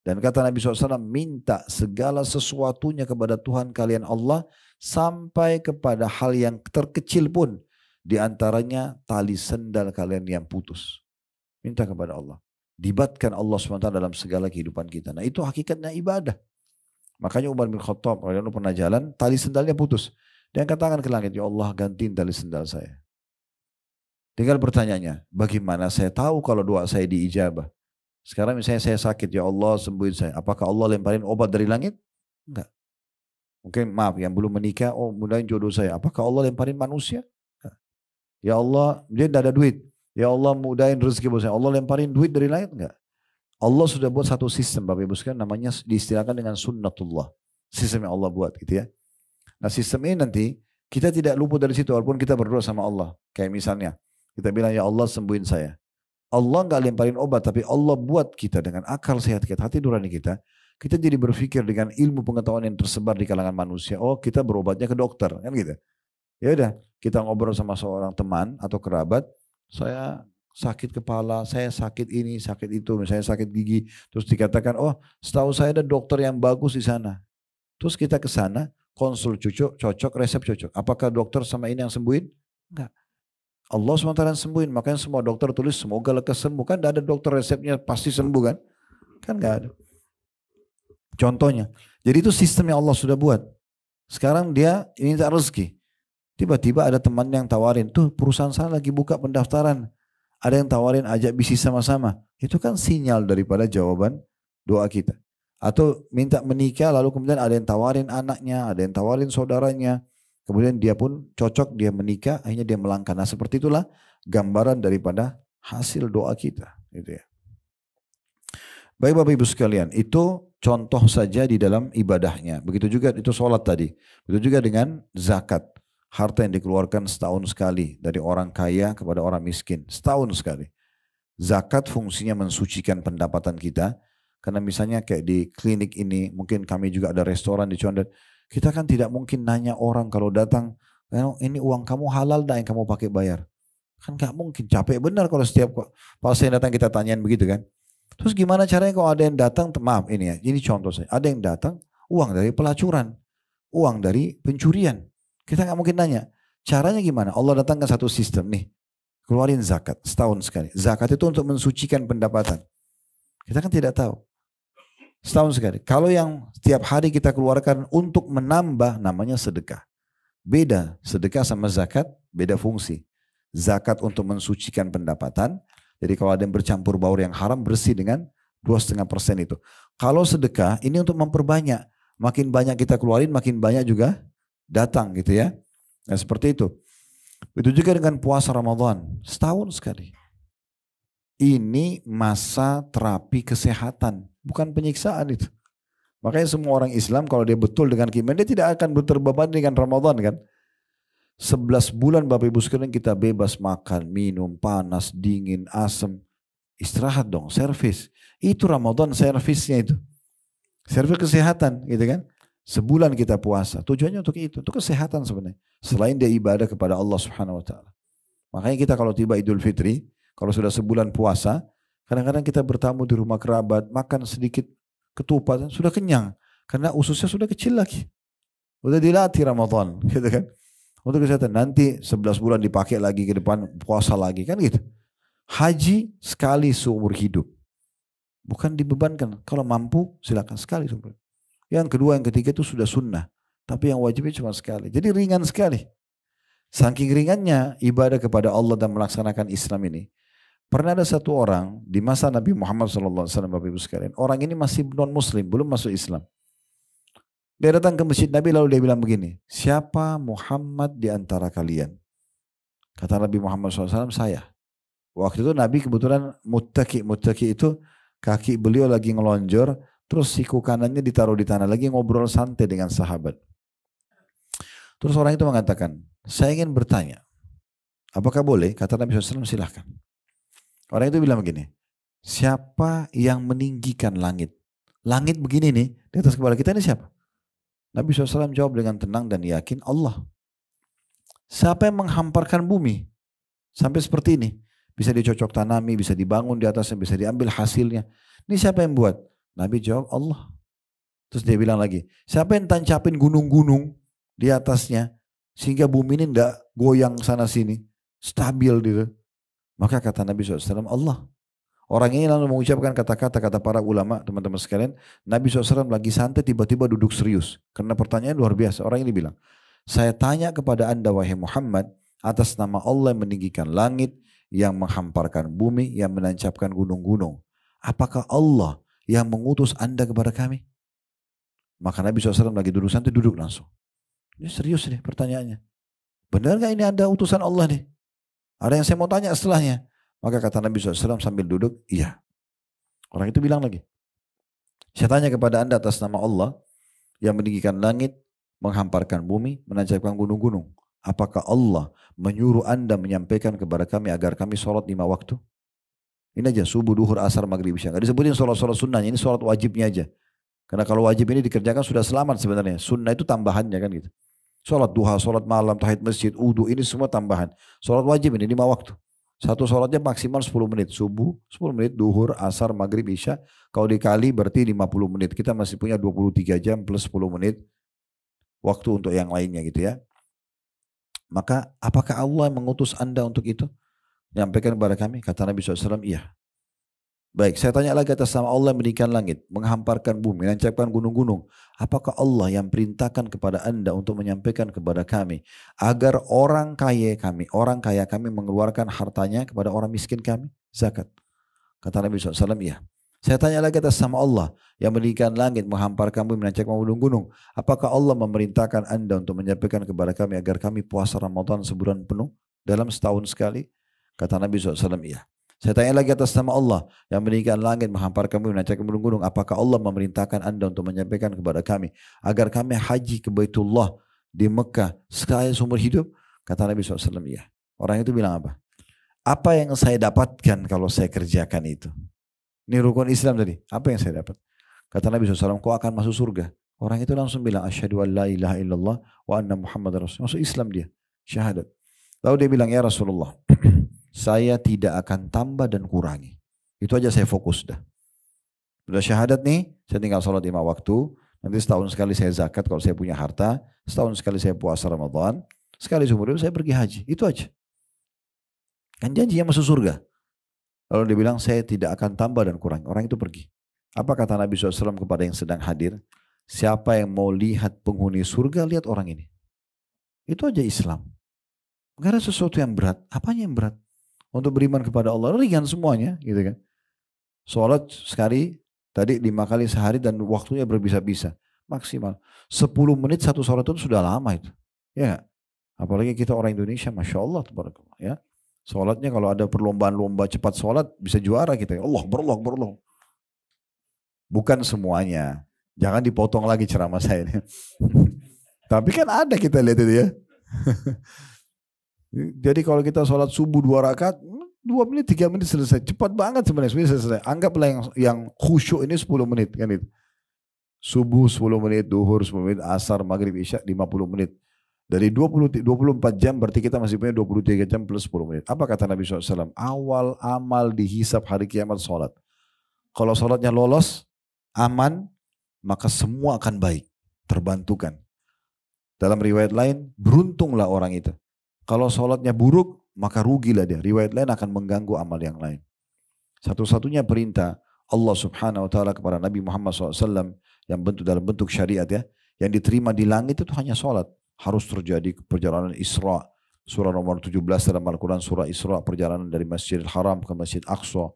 [SPEAKER 1] Dan kata Nabi SAW, minta segala sesuatunya kepada Tuhan kalian Allah, sampai kepada hal yang terkecil pun. Di antaranya tali sendal kalian yang putus. Minta kepada Allah. Dibatkan Allah SWT dalam segala kehidupan kita. Nah itu hakikatnya ibadah. Makanya Umar bin Khattab pernah jalan, tali sendalnya putus. Dia angkat tangan ke langit, ya Allah gantiin tali sendal saya. Tinggal pertanyaannya, bagaimana saya tahu kalau doa saya diijabah? Sekarang misalnya saya sakit, ya Allah sembuhin saya. Apakah Allah lemparin obat dari langit? Enggak. Mungkin maaf yang belum menikah, oh mudahin jodoh saya. Apakah Allah lemparin manusia? Enggak. Ya Allah, dia tidak ada duit. Ya Allah mudahin rezeki buat saya. Allah lemparin duit dari langit? Enggak. Allah sudah buat satu sistem, Bapak Ibu sekalian, namanya diistilahkan dengan sunnatullah. Sistem yang Allah buat gitu ya. Nah sistem ini nanti kita tidak luput dari situ walaupun kita berdoa sama Allah. Kayak misalnya kita bilang, ya Allah sembuhin saya. Allah nggak lemparin obat, tapi Allah buat kita dengan akal sehat kita, hati nurani kita. Kita jadi berpikir dengan ilmu pengetahuan yang tersebar di kalangan manusia. Oh kita berobatnya ke dokter, kan gitu. Ya udah, kita ngobrol sama seorang teman atau kerabat. Saya sakit kepala, saya sakit ini, sakit itu, misalnya sakit gigi. Terus dikatakan, oh setahu saya ada dokter yang bagus di sana. Terus kita ke sana, konsul cocok, resep cocok. Apakah dokter sama ini yang sembuhin? Enggak. Allah SWT yang sembuhin, makanya semua dokter tulis semoga lekas sembuh. Kan tidak ada dokter resepnya pasti sembuh kan? Kan nggak ada. Contohnya, jadi itu sistem yang Allah sudah buat. Sekarang dia minta rezeki. Tiba-tiba ada teman yang tawarin, tuh perusahaan saya lagi buka pendaftaran. Ada yang tawarin ajak bisnis sama-sama. Itu kan sinyal daripada jawaban doa kita. Atau minta menikah lalu kemudian ada yang tawarin anaknya, ada yang tawarin saudaranya. Kemudian dia pun cocok, dia menikah, akhirnya dia melangkah. Nah seperti itulah gambaran daripada hasil doa kita. Gitu ya. Baik Bapak Ibu sekalian, itu contoh saja di dalam ibadahnya. Begitu juga itu sholat tadi. Begitu juga dengan zakat. Harta yang dikeluarkan setahun sekali dari orang kaya kepada orang miskin. Setahun sekali. Zakat fungsinya mensucikan pendapatan kita. Karena misalnya kayak di klinik ini, mungkin kami juga ada restoran di Condet. Kita kan tidak mungkin nanya orang kalau datang, ini uang kamu halal dah yang kamu pakai bayar. Kan gak mungkin, capek benar kalau setiap pasien datang kita tanyain begitu kan. Terus gimana caranya kalau ada yang datang, maaf ini ya, ini contoh saya. Ada yang datang, uang dari pelacuran, uang dari pencurian. Kita gak mungkin nanya, caranya gimana? Allah datangkan satu sistem nih, keluarin zakat setahun sekali. Zakat itu untuk mensucikan pendapatan. Kita kan tidak tahu. Setahun sekali. Kalau yang setiap hari kita keluarkan untuk menambah namanya sedekah. Beda sedekah sama zakat, beda fungsi. Zakat untuk mensucikan pendapatan. Jadi kalau ada yang bercampur baur yang haram bersih dengan 2,5% itu. Kalau sedekah ini untuk memperbanyak. Makin banyak kita keluarin makin banyak juga datang gitu ya. Nah seperti itu. Itu juga dengan puasa Ramadan. Setahun sekali. Ini masa terapi kesehatan. Bukan penyiksaan itu. Makanya semua orang Islam kalau dia betul dengan keimanan, dia tidak akan terbebani dengan Ramadan kan. 11 bulan Bapak Ibu sekalian kita bebas makan, minum, panas, dingin, asam. Istirahat dong, servis. Itu Ramadan servisnya itu. Servis kesehatan gitu kan. Sebulan kita puasa. Tujuannya untuk itu. Untuk kesehatan sebenarnya. Selain dia ibadah kepada Allah Subhanahu Wa Taala. Makanya kita kalau tiba Idul Fitri, kalau sudah sebulan puasa, kadang-kadang kita bertamu di rumah kerabat, makan sedikit ketupat, sudah kenyang. Karena ususnya sudah kecil lagi. Udah dilatih Ramadan, gitu kan. Untuk kesehatan, nanti 11 bulan dipakai lagi ke depan, puasa lagi, kan gitu. Haji sekali seumur hidup. Bukan dibebankan. Kalau mampu, silakan sekali seumur hidup. Yang kedua, yang ketiga itu sudah sunnah. Tapi yang wajibnya cuma sekali. Jadi ringan sekali. Saking ringannya ibadah kepada Allah dan melaksanakan Islam ini. Pernah ada satu orang di masa Nabi Muhammad SAW, Bapak Ibu sekalian. Orang ini masih non-Muslim, belum masuk Islam. Dia datang ke masjid Nabi lalu dia bilang begini, siapa Muhammad di antara kalian? Kata Nabi Muhammad SAW, saya. Waktu itu Nabi kebetulan muttaki itu kaki beliau lagi ngelonjor, terus siku kanannya ditaruh di tanah, lagi ngobrol santai dengan sahabat. Terus orang itu mengatakan, saya ingin bertanya, apakah boleh? Kata Nabi SAW, silahkan. Orang itu bilang begini, siapa yang meninggikan langit? Langit begini nih, di atas kepala kita ini siapa? Nabi SAW jawab dengan tenang dan yakin, Allah. Siapa yang menghamparkan bumi? Sampai seperti ini. Bisa dicocok tanami, bisa dibangun di atasnya, bisa diambil hasilnya. Ini siapa yang buat? Nabi jawab, Allah. Terus dia bilang lagi, siapa yang tancapin gunung-gunung di atasnya, sehingga bumi ini tidak goyang sana sini, stabil gitu. Maka kata Nabi SAW, Allah. Orang ini lalu mengucapkan kata para ulama, teman-teman sekalian. Nabi SAW lagi santai, tiba-tiba duduk serius. Karena pertanyaan luar biasa. Orang ini bilang, saya tanya kepada anda wahai Muhammad, atas nama Allah yang meninggikan langit, yang menghamparkan bumi, yang menancapkan gunung-gunung. Apakah Allah yang mengutus anda kepada kami? Maka Nabi SAW lagi duduk santai, duduk langsung. Ini serius nih pertanyaannya. Benar gak ini ada utusan Allah nih? Ada yang saya mau tanya setelahnya. Maka kata Nabi SAW sambil duduk, iya. Orang itu bilang lagi, saya tanya kepada anda atas nama Allah yang meninggikan langit, menghamparkan bumi, menancapkan gunung-gunung. Apakah Allah menyuruh anda menyampaikan kepada kami agar kami sholat 5 waktu? Ini aja, subuh, duhur, asar, maghrib, isya. Gak disebutin sholat-sholat sunnahnya, ini sholat wajibnya aja. Karena kalau wajib ini dikerjakan sudah selamat sebenarnya. Sunnah itu tambahannya kan gitu. Sholat duha, sholat malam, tahiyat masjid, wudu, ini semua tambahan. Sholat wajib ini 5 waktu. Satu sholatnya maksimal 10 menit. Subuh 10 menit, duhur, asar, maghrib, isya. Kalau dikali berarti 50 menit. Kita masih punya 23 jam plus 10 menit. Waktu untuk yang lainnya gitu ya. Maka apakah Allah yang mengutus anda untuk itu? Menyampaikan kepada kami. Kata Nabi SAW, iya. Baik, saya tanya lagi atas nama Allah yang meninggikan langit, menghamparkan bumi, menancapkan gunung-gunung. Apakah Allah yang perintahkan kepada anda untuk menyampaikan kepada kami agar orang kaya kami mengeluarkan hartanya kepada orang miskin kami? Zakat. Kata Nabi SAW, iya. Saya tanya lagi atas nama Allah yang meninggikan langit, menghamparkan bumi, menancapkan gunung-gunung. Apakah Allah memerintahkan anda untuk menyampaikan kepada kami agar kami puasa Ramadan sebulan penuh dalam setahun sekali? Kata Nabi SAW, iya. Saya tanya lagi atas nama Allah yang meninggikan langit, menghamparkan bumi, menancapkan gunung-gunung. Apakah Allah memerintahkan anda untuk menyampaikan kepada kami agar kami haji ke Baitullah di Mekah sekali seumur hidup? Kata Nabi SAW, iya. Orang itu bilang apa? Apa yang saya dapatkan kalau saya kerjakan itu? Ini rukun Islam tadi. Apa yang saya dapat? Kata Nabi SAW, kau akan masuk surga. Orang itu langsung bilang, asyhadu an la ilaha illallah wa anna Muhammad Rasul. Masuk Islam dia. Syahadat. Lalu dia bilang, ya Rasulullah, saya tidak akan tambah dan kurangi. Itu aja saya fokus dah. Sudah syahadat nih, saya tinggal sholat 5 waktu. Nanti setahun sekali saya zakat kalau saya punya harta. Setahun sekali saya puasa Ramadan. Sekali seumur hidup saya pergi haji. Itu aja. Kan janjinya masuk surga. Lalu dia bilang, saya tidak akan tambah dan kurangi. Orang itu pergi. Apa kata Nabi SAW kepada yang sedang hadir? Siapa yang mau lihat penghuni surga, lihat orang ini. Itu aja Islam. Gak ada sesuatu yang berat. Apanya yang berat? Untuk beriman kepada Allah, ringan semuanya gitu kan. Sholat sekali, tadi 5 kali sehari dan waktunya berbisa-bisa. Maksimal. 10 menit satu sholat itu sudah lama itu. Ya gak? Apalagi kita orang Indonesia, Masya Allah. Ya. Sholatnya kalau ada perlombaan-lomba cepat sholat, bisa juara kita. Allah berlong. Bukan semuanya. Jangan dipotong lagi ceramah saya ini. Tapi kan ada kita lihat itu ya. Jadi kalau kita sholat subuh 2 rakaat, 2 menit, 3 menit selesai. Cepat banget sebenarnya selesai. Anggaplah yang khusyuk ini 10 menit kan itu. Subuh 10 menit, duhur 10 menit, asar, maghrib, isya 50 menit. Dari 24 jam berarti kita masih punya 23 jam plus 10 menit. Apa kata Nabi SAW? Awal amal dihisap hari kiamat sholat. Kalau sholatnya lolos, aman, maka semua akan baik. Terbantukan. Dalam riwayat lain, beruntunglah orang itu. Kalau sholatnya buruk, maka rugilah dia. Riwayat lain akan mengganggu amal yang lain. Satu-satunya perintah Allah Subhanahu Wa Taala kepada Nabi Muhammad SAW yang dalam bentuk syariat ya, yang diterima di langit itu hanya sholat. Harus terjadi perjalanan Isra, surah nomor 17 dalam Al-Quran, surah Isra, perjalanan dari Masjidil Haram ke Masjid Aqsa.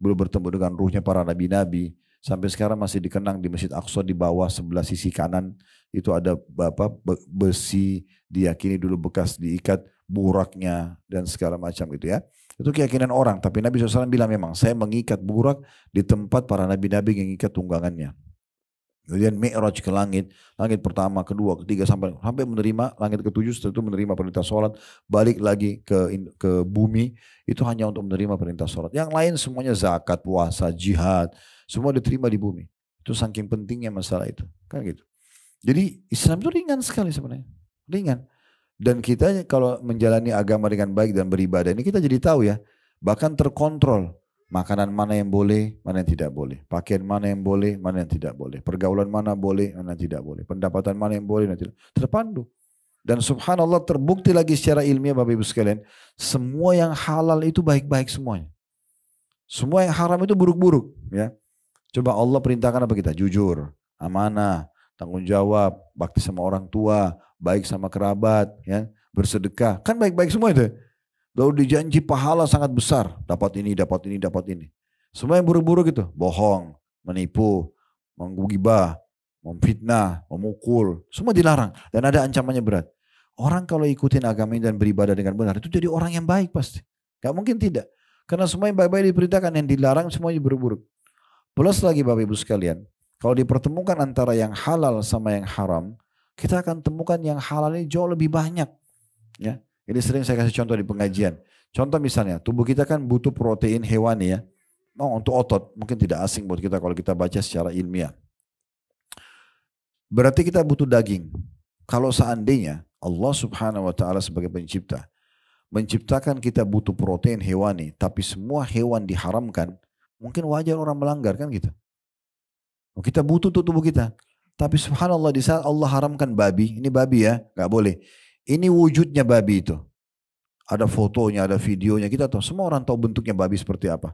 [SPEAKER 1] Beliau bertemu dengan ruhnya para nabi-nabi. Sampai sekarang masih dikenang di Masjid Aqsa, di bawah sebelah sisi kanan itu ada besi, diyakini dulu bekas diikat buraknya dan segala macam gitu ya. Itu keyakinan orang, tapi Nabi SAW bilang memang saya mengikat burak di tempat para nabi-nabi yang mengikat tunggangannya. Kemudian Mi'raj ke langit, langit pertama, kedua, ketiga sampai menerima langit ketujuh, setelah itu menerima perintah sholat, balik lagi ke bumi, itu hanya untuk menerima perintah sholat. Yang lain semuanya zakat, puasa, jihad, semua diterima di bumi. Itu saking pentingnya masalah itu, kan gitu. Jadi Islam itu ringan sekali sebenarnya, ringan. Dan kita kalau menjalani agama dengan baik dan beribadah ini kita jadi tahu ya, bahkan terkontrol. Makanan mana yang boleh, mana yang tidak boleh. Pakaian mana yang boleh, mana yang tidak boleh. Pergaulan mana boleh, mana yang tidak boleh. Pendapatan mana yang boleh, mana yang tidak. Terpandu. Dan subhanallah terbukti lagi secara ilmiah Bapak Ibu sekalian. Semua yang halal itu baik-baik semuanya. Semua yang haram itu buruk-buruk. Ya. Coba Allah perintahkan apa kita? Jujur, amanah, tanggung jawab, bakti sama orang tua, baik sama kerabat, ya, bersedekah. Kan baik-baik semua itu. Lalu dijanji pahala sangat besar. Dapat ini, dapat ini, dapat ini. Semua yang buruk-buruk itu. Bohong, menipu, menggibah, memfitnah, memukul. Semua dilarang. Dan ada ancamannya berat. Orang kalau ikutin agama ini dan beribadah dengan benar. Itu jadi orang yang baik pasti. Gak mungkin tidak. Karena semua yang baik-baik diperintahkan. Yang dilarang semuanya buruk-buruk. Plus lagi Bapak Ibu sekalian. Kalau dipertemukan antara yang halal sama yang haram. Kita akan temukan yang halal ini jauh lebih banyak. Ya. Ini sering saya kasih contoh di pengajian. Contoh misalnya, tubuh kita kan butuh protein hewani ya. Untuk otot, mungkin tidak asing buat kita kalau kita baca secara ilmiah. Berarti kita butuh daging. Kalau seandainya Allah Subhanahu wa Ta'ala sebagai pencipta menciptakan kita butuh protein hewani, tapi semua hewan diharamkan, mungkin wajar orang melanggar kan gitu. Kita butuh tubuh kita. Tapi subhanallah di saat Allah haramkan babi, ini babi ya, gak boleh. Ini wujudnya babi itu. Ada fotonya, ada videonya, kita tahu. Semua orang tahu bentuknya babi seperti apa.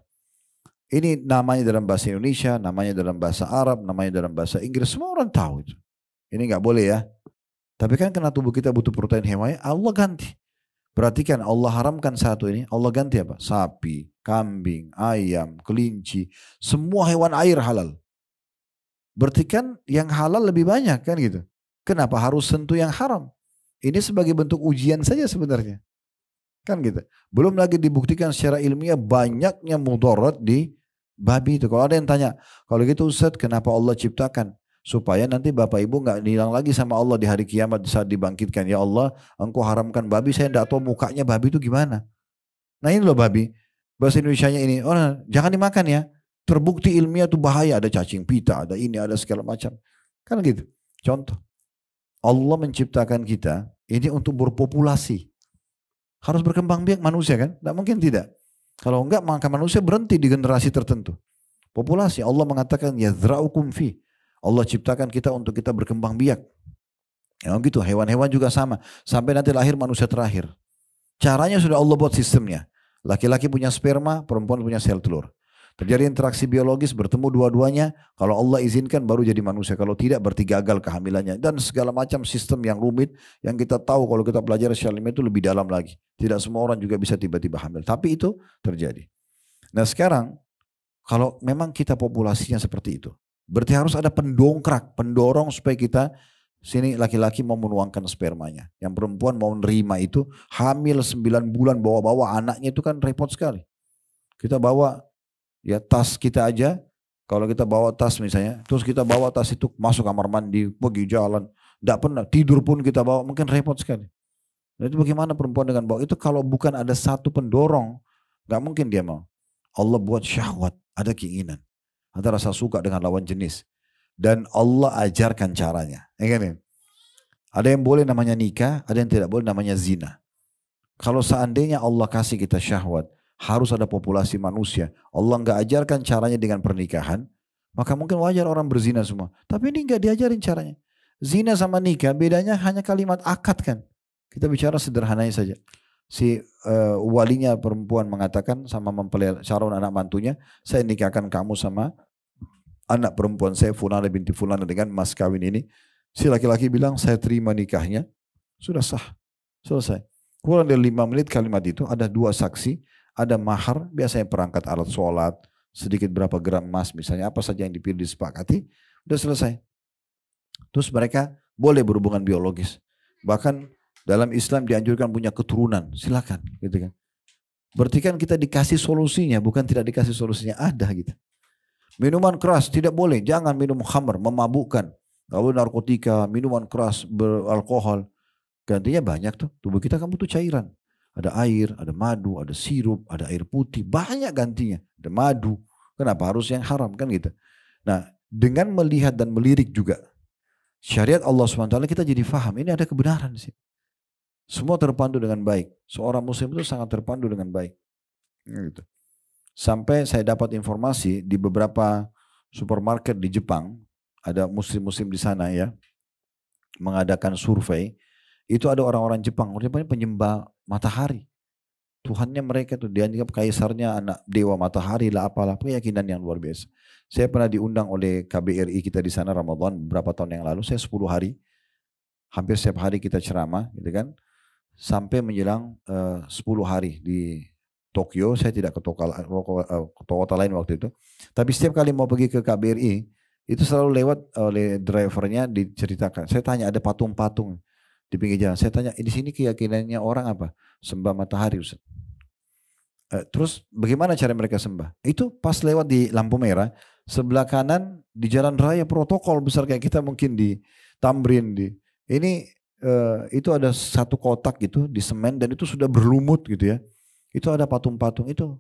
[SPEAKER 1] Ini namanya dalam bahasa Indonesia, namanya dalam bahasa Arab, namanya dalam bahasa Inggris. Semua orang tahu itu. Ini gak boleh ya. Tapi kan karena tubuh kita butuh protein hewani, Allah ganti. Perhatikan Allah haramkan satu ini, Allah ganti apa? Sapi, kambing, ayam, kelinci. Semua hewan air halal. Berarti kan yang halal lebih banyak kan gitu. Kenapa harus sentuh yang haram? Ini sebagai bentuk ujian saja sebenarnya. Kan gitu. Belum lagi dibuktikan secara ilmiah banyaknya mudarat di babi itu. Kalau ada yang tanya, kalau gitu Ustaz kenapa Allah ciptakan? Supaya nanti Bapak Ibu gak hilang lagi sama Allah di hari kiamat saat dibangkitkan. Ya Allah, engkau haramkan babi, saya tidak tahu mukanya babi itu gimana. Nah ini loh babi. Bahasa Indonesianya ini, oh jangan dimakan ya. Terbukti ilmiah itu bahaya. Ada cacing pita, ada ini, ada segala macam. Kan gitu. Contoh. Allah menciptakan kita ini untuk berpopulasi. Harus berkembang biak manusia kan? Tidak mungkin tidak. Kalau enggak maka manusia berhenti di generasi tertentu. Populasi. Allah mengatakan yazra'ukum fi. Allah ciptakan kita untuk kita berkembang biak. Ya gitu. Hewan-hewan juga sama. Sampai nanti lahir manusia terakhir. Caranya sudah Allah buat sistemnya. Laki-laki punya sperma, perempuan punya sel telur. Terjadi interaksi biologis, bertemu dua-duanya. Kalau Allah izinkan baru jadi manusia. Kalau tidak berarti gagal kehamilannya. Dan segala macam sistem yang rumit. Yang kita tahu kalau kita pelajari secara ilmiah itu lebih dalam lagi. Tidak semua orang juga bisa tiba-tiba hamil. Tapi itu terjadi. Nah sekarang kalau memang kita populasinya seperti itu. Berarti harus ada pendongkrak, pendorong supaya kita sini laki-laki mau menuangkan spermanya. Yang perempuan mau nerima itu hamil 9 bulan bawa-bawa anaknya itu kan repot sekali. Kita bawa ya tas kita aja, kalau kita bawa tas misalnya, terus kita bawa tas itu masuk kamar mandi, pergi jalan, tidak pernah, tidur pun kita bawa, mungkin repot sekali. Dan itu bagaimana perempuan dengan bawa, itu kalau bukan ada satu pendorong, gak mungkin dia mau. Allah buat syahwat, ada keinginan, ada rasa suka dengan lawan jenis. Dan Allah ajarkan caranya. Ada yang boleh namanya nikah, ada yang tidak boleh namanya zina. Kalau seandainya Allah kasih kita syahwat, harus ada populasi manusia. Allah nggak ajarkan caranya dengan pernikahan, maka mungkin wajar orang berzina semua. Tapi ini nggak diajarin caranya. Zina sama nikah bedanya hanya kalimat akad kan. Kita bicara sederhananya saja. Si walinya perempuan mengatakan sama mempelai calon anak mantunya, saya nikahkan kamu sama anak perempuan saya Fulana binti Fulana dengan mas kawin ini. Si laki-laki bilang saya terima nikahnya, sudah sah, selesai. Kurang dari 5 menit kalimat itu, ada 2 saksi, ada mahar, biasanya perangkat alat sholat, sedikit berapa gram emas misalnya, apa saja yang dipilih disepakati, udah selesai. Terus mereka boleh berhubungan biologis. Bahkan dalam Islam dianjurkan punya keturunan, silakan gitu kan. Berarti kan kita dikasih solusinya, bukan tidak dikasih solusinya, ada gitu. Minuman keras tidak boleh, jangan minum khamr, memabukkan. Kalau narkotika, minuman keras, beralkohol, gantinya banyak tuh. Tubuh kita kan butuh cairan. Ada air, ada madu, ada sirup, ada air putih, banyak gantinya. Ada madu. Kenapa harus yang haram kan gitu. Nah, dengan melihat dan melirik juga syariat Allah SWT, kita jadi faham ini ada kebenaran sih. Semua terpandu dengan baik. Seorang muslim itu sangat terpandu dengan baik. Gitu. Sampai saya dapat informasi di beberapa supermarket di Jepang, ada muslim-muslim di sana ya, mengadakan survei, itu ada orang-orang Jepang, orang Jepang penyembah matahari. Tuhannya mereka tuh dianggap kaisarnya anak dewa matahari lah apalah, keyakinan yang luar biasa. Saya pernah diundang oleh KBRI kita di sana Ramadan beberapa tahun yang lalu, saya 10 hari, hampir setiap hari kita ceramah gitu kan, sampai menjelang 10 hari di Tokyo. Saya tidak ke kota lain waktu itu. Tapi setiap kali mau pergi ke KBRI, itu selalu lewat oleh drivernya diceritakan. Saya tanya ada patung-patung di pinggir jalan. Saya tanya di sini keyakinannya orang apa? Sembah matahari Ustaz. Terus bagaimana cara mereka sembah? Itu pas lewat di lampu merah, sebelah kanan di jalan raya protokol besar kayak kita mungkin di Tamrin. Ini itu ada satu kotak gitu di semen dan itu sudah berlumut gitu ya. Itu ada patung-patung itu,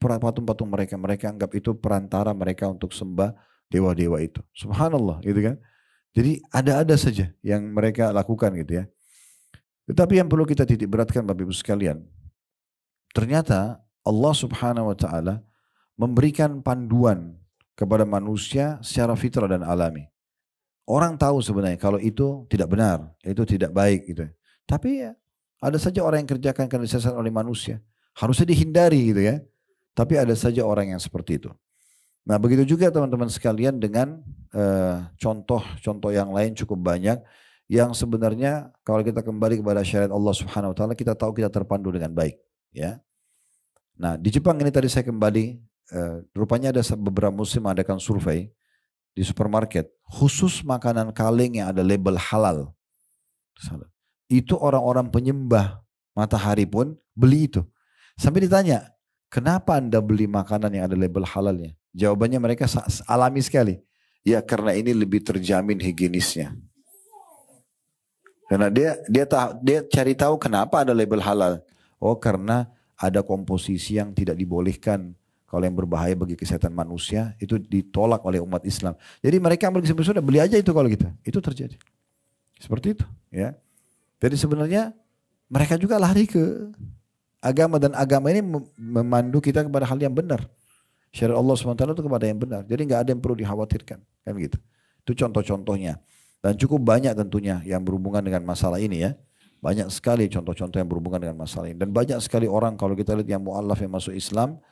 [SPEAKER 1] patung-patung mereka anggap itu perantara mereka untuk sembah dewa-dewa itu. Subhanallah gitu kan. Jadi ada-ada saja yang mereka lakukan gitu ya. Tetapi yang perlu kita titik beratkan Bapak Ibu sekalian, ternyata Allah Subhanahu wa taala memberikan panduan kepada manusia secara fitrah dan alami. Orang tahu sebenarnya kalau itu tidak benar, itu tidak baik gitu. Tapi ya ada saja orang yang kerjakan karena disesatkan oleh manusia. Harusnya dihindari gitu ya. Tapi ada saja orang yang seperti itu. Nah begitu juga teman-teman sekalian dengan contoh-contoh yang lain cukup banyak. Yang sebenarnya kalau kita kembali kepada syariat Allah Subhanahu Wa Taala, kita tahu kita terpandu dengan baik. Ya. Nah di Jepang ini tadi saya kembali, rupanya ada beberapa muslim mengadakan survei di supermarket. Khusus makanan kaleng yang ada label halal. Itu orang-orang penyembah matahari pun beli itu. Sampai ditanya, kenapa Anda beli makanan yang ada label halalnya? Jawabannya mereka alami sekali. Ya karena ini lebih terjamin higienisnya. Karena dia cari tahu kenapa ada label halal. Oh karena ada komposisi yang tidak dibolehkan. Kalau yang berbahaya bagi kesehatan manusia itu ditolak oleh umat Islam. Jadi mereka ambil kesimpulan, beli aja itu kalau gitu. Itu terjadi. Seperti itu. Ya. Jadi sebenarnya mereka juga lari ke agama dan agama ini memandu kita kepada hal yang benar. Syariat Allah SWT itu kepada yang benar. Jadi nggak ada yang perlu dikhawatirkan. Kan gitu. Itu contoh-contohnya. Dan cukup banyak tentunya yang berhubungan dengan masalah ini ya. Banyak sekali contoh-contoh yang berhubungan dengan masalah ini. Dan banyak sekali orang kalau kita lihat yang mu'allaf yang masuk Islam.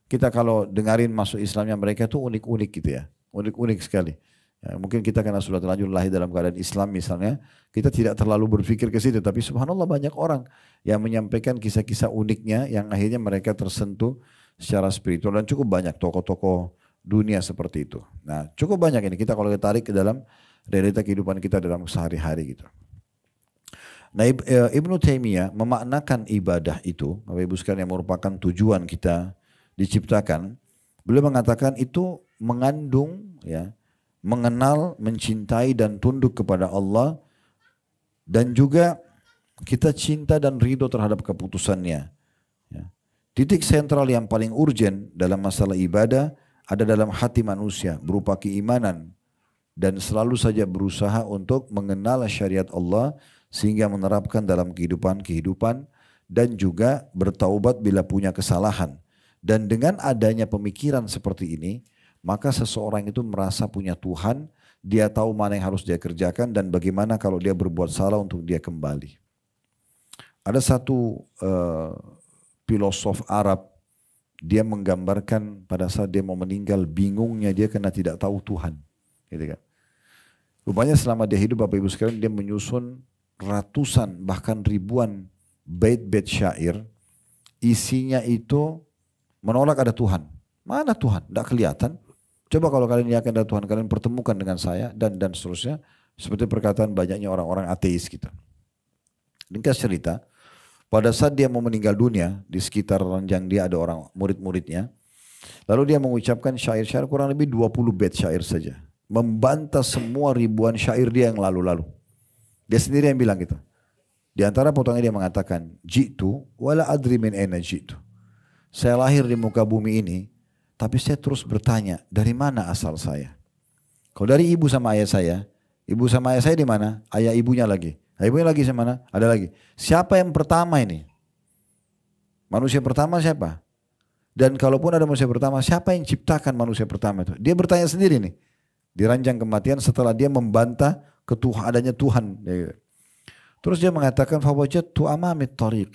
[SPEAKER 1] Kita kalau dengarin masuk Islamnya mereka itu unik-unik gitu ya. Unik-unik sekali. Ya, mungkin kita karena sudah terlanjur lahir dalam keadaan Islam misalnya, kita tidak terlalu berpikir ke situ. Tapi subhanallah banyak orang yang menyampaikan kisah-kisah uniknya yang akhirnya mereka tersentuh secara spiritual. Dan cukup banyak tokoh-tokoh dunia seperti itu. Nah cukup banyak ini kita kalau kita tarik ke dalam realita kehidupan kita dalam sehari-hari gitu. Nah Ibnu Taimiyah memaknakan ibadah itu, Bapak Ibu sekalian, yang merupakan tujuan kita diciptakan. Beliau mengatakan itu mengandung ya, mengenal, mencintai dan tunduk kepada Allah dan juga kita cinta dan ridho terhadap keputusannya. Ya. Titik sentral yang paling urgen dalam masalah ibadah ada dalam hati manusia berupa keimanan dan selalu saja berusaha untuk mengenal syariat Allah sehingga menerapkan dalam kehidupan dan juga bertaubat bila punya kesalahan. Dan dengan adanya pemikiran seperti ini, maka seseorang itu merasa punya Tuhan, dia tahu mana yang harus dia kerjakan dan bagaimana kalau dia berbuat salah untuk dia kembali. Ada satu filosof Arab, dia menggambarkan pada saat dia mau meninggal bingungnya dia karena tidak tahu Tuhan. Gitu kan. Rupanya selama dia hidup Bapak Ibu sekalian dia menyusun ratusan bahkan ribuan bait-bait syair, isinya itu menolak ada Tuhan. Mana Tuhan? Tidak kelihatan. Coba kalau kalian yakin ada Tuhan, kalian pertemukan dengan saya dan seterusnya. Seperti perkataan banyaknya orang-orang ateis gitu. Ringkas cerita, pada saat dia mau meninggal dunia, di sekitar ranjang dia ada orang murid-muridnya. Lalu dia mengucapkan syair-syair kurang lebih 20 bait syair saja. Membantah semua ribuan syair dia yang lalu-lalu. Dia sendiri yang bilang gitu. Di antara potongnya dia mengatakan, jitu wala adri min aina jitu. Saya lahir di muka bumi ini, tapi saya terus bertanya, dari mana asal saya? Kalau dari ibu sama ayah saya di mana? Ayah ibunya lagi. Ayah ibunya lagi sama mana? Ada lagi. Siapa yang pertama ini? Manusia pertama siapa? Dan kalaupun ada manusia pertama, siapa yang ciptakan manusia pertama itu? Dia bertanya sendiri nih. Di ranjang kematian setelah dia membantah adanya Tuhan. Terus dia mengatakan, fawajadtu amami tariq.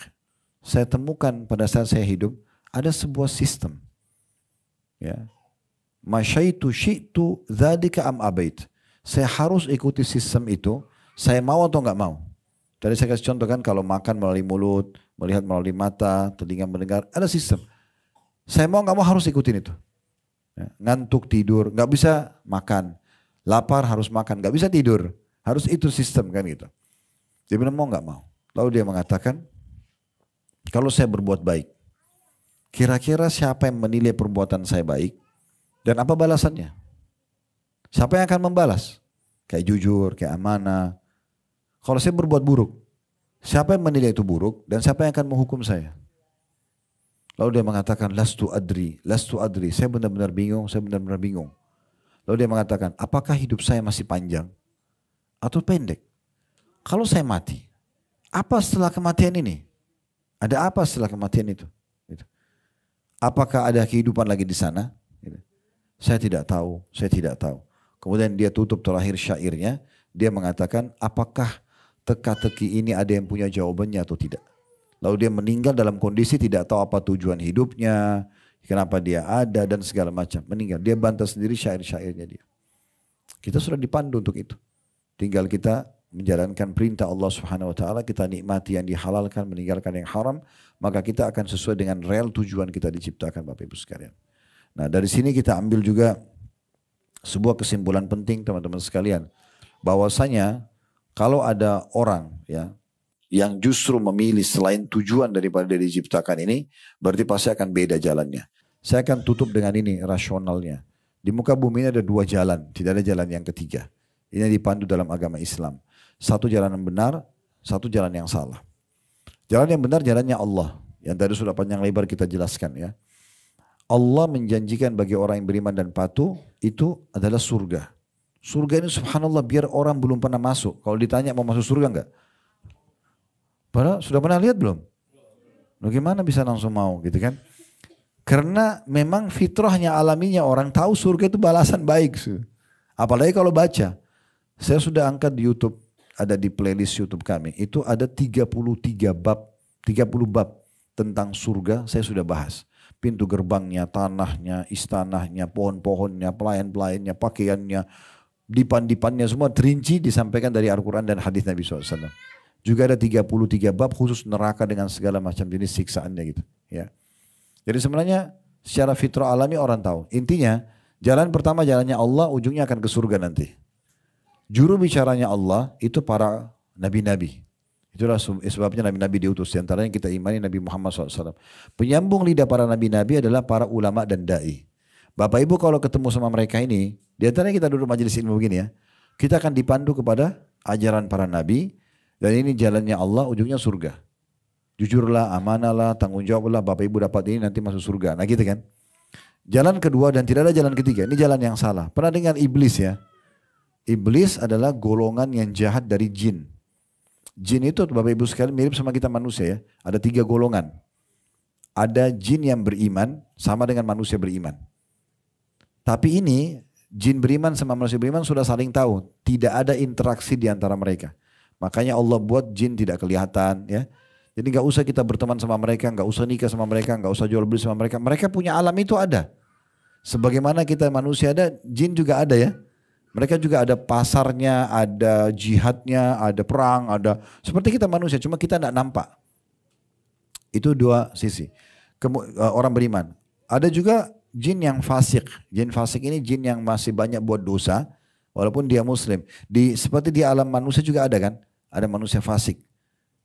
[SPEAKER 1] Saya temukan pada saat saya hidup, ada sebuah sistem. Ya. Masyaitu syi'tu dzalika am abait. Saya harus ikuti sistem itu, saya mau atau enggak mau. Tadi saya kasih contoh kan, kalau makan melalui mulut, melihat melalui mata, telinga mendengar, ada sistem. Saya mau enggak mau harus ikutin itu. Ya. Ngantuk tidur, enggak bisa makan. Lapar harus makan, enggak bisa tidur. Harus itu sistem kan gitu. Dia bilang mau enggak mau. Lalu dia mengatakan, kalau saya berbuat baik, kira-kira siapa yang menilai perbuatan saya baik? Dan apa balasannya? Siapa yang akan membalas? Kayak jujur, kayak amanah. Kalau saya berbuat buruk, siapa yang menilai itu buruk dan siapa yang akan menghukum saya? Lalu dia mengatakan, lastu adri. Saya benar-benar bingung, Lalu dia mengatakan, apakah hidup saya masih panjang atau pendek? Kalau saya mati, apa setelah kematian ini? Ada apa setelah kematian itu? Apakah ada kehidupan lagi di sana? Saya tidak tahu. Kemudian dia tutup terakhir syairnya, dia mengatakan, apakah teka-teki ini ada yang punya jawabannya atau tidak? Lalu dia meninggal dalam kondisi tidak tahu apa tujuan hidupnya, kenapa dia ada dan segala macam. Meninggal, dia bantah sendiri syair-syairnya dia. Kita sudah dipandu untuk itu. Tinggal kita menjalankan perintah Allah Subhanahu wa taala, kita nikmati yang dihalalkan, meninggalkan yang haram, maka kita akan sesuai dengan real tujuan kita diciptakan, Bapak Ibu sekalian. Nah, dari sini kita ambil juga sebuah kesimpulan penting teman-teman sekalian, bahwasanya kalau ada orang ya yang justru memilih selain tujuan daripada dia diciptakan ini, berarti pasti akan beda jalannya. Saya akan tutup dengan ini rasionalnya. Di muka bumi ini ada dua jalan, tidak ada jalan yang ketiga. Ini dipandu dalam agama Islam. Satu jalan yang benar, satu jalan yang salah. Jalan yang benar jalannya Allah, yang tadi sudah panjang lebar kita jelaskan ya. Allah menjanjikan bagi orang yang beriman dan patuh itu adalah surga. Surga ini subhanallah biar orang belum pernah masuk. Kalau ditanya mau masuk surga enggak? Padahal sudah pernah lihat belum? Bagaimana bisa langsung mau gitu kan? Karena memang fitrahnya alaminya orang tahu surga itu balasan baik. Apalagi kalau baca. Saya sudah angkat di YouTube, ada di playlist YouTube kami. Itu ada 33 bab, 30 bab tentang surga saya sudah bahas. Pintu gerbangnya, tanahnya, istanahnya, pohon-pohonnya, pelayan-pelayannya, pakaiannya, dipan-dipannya semua terinci disampaikan dari Al-Quran dan hadis Nabi SAW. Juga ada 33 bab khusus neraka dengan segala macam jenis siksaannya gitu. Ya. Jadi sebenarnya secara fitrah alami orang tahu. Intinya jalan pertama jalannya Allah, ujungnya akan ke surga nanti. Juru bicaranya Allah itu para nabi-nabi. Itulah sebabnya nabi-nabi diutus. Di antaranya kita imani Nabi Muhammad SAW. Penyambung lidah para nabi-nabi adalah para ulama dan da'i. Bapak Ibu kalau ketemu sama mereka ini, di antaranya kita duduk majelis ilmu begini ya, kita akan dipandu kepada ajaran para nabi, dan ini jalannya Allah, ujungnya surga. Jujurlah, amanahlah, tanggung jawablah, Bapak Ibu dapat ini nanti masuk surga. Nah gitu kan. Jalan kedua dan tidak ada jalan ketiga, ini jalan yang salah. Pernah dengar iblis ya? Iblis adalah golongan yang jahat dari jin. Jin itu Bapak Ibu sekalian mirip sama kita manusia ya. Ada 3 golongan. Ada jin yang beriman sama dengan manusia beriman. Tapi ini jin beriman sama manusia beriman sudah saling tahu. Tidak ada interaksi di antara mereka. Makanya Allah buat jin tidak kelihatan ya. Jadi gak usah kita berteman sama mereka, gak usah nikah sama mereka, gak usah jual beli sama mereka. Mereka punya alam itu ada. Sebagaimana kita manusia ada, jin juga ada ya. Mereka juga ada pasarnya, ada jihadnya, ada perang, ada seperti kita manusia, cuma kita tidak nampak. Itu dua sisi. Orang beriman. Ada juga jin yang fasik. Jin fasik ini jin yang masih banyak buat dosa, walaupun dia muslim. Seperti di alam manusia juga ada kan? Ada manusia fasik.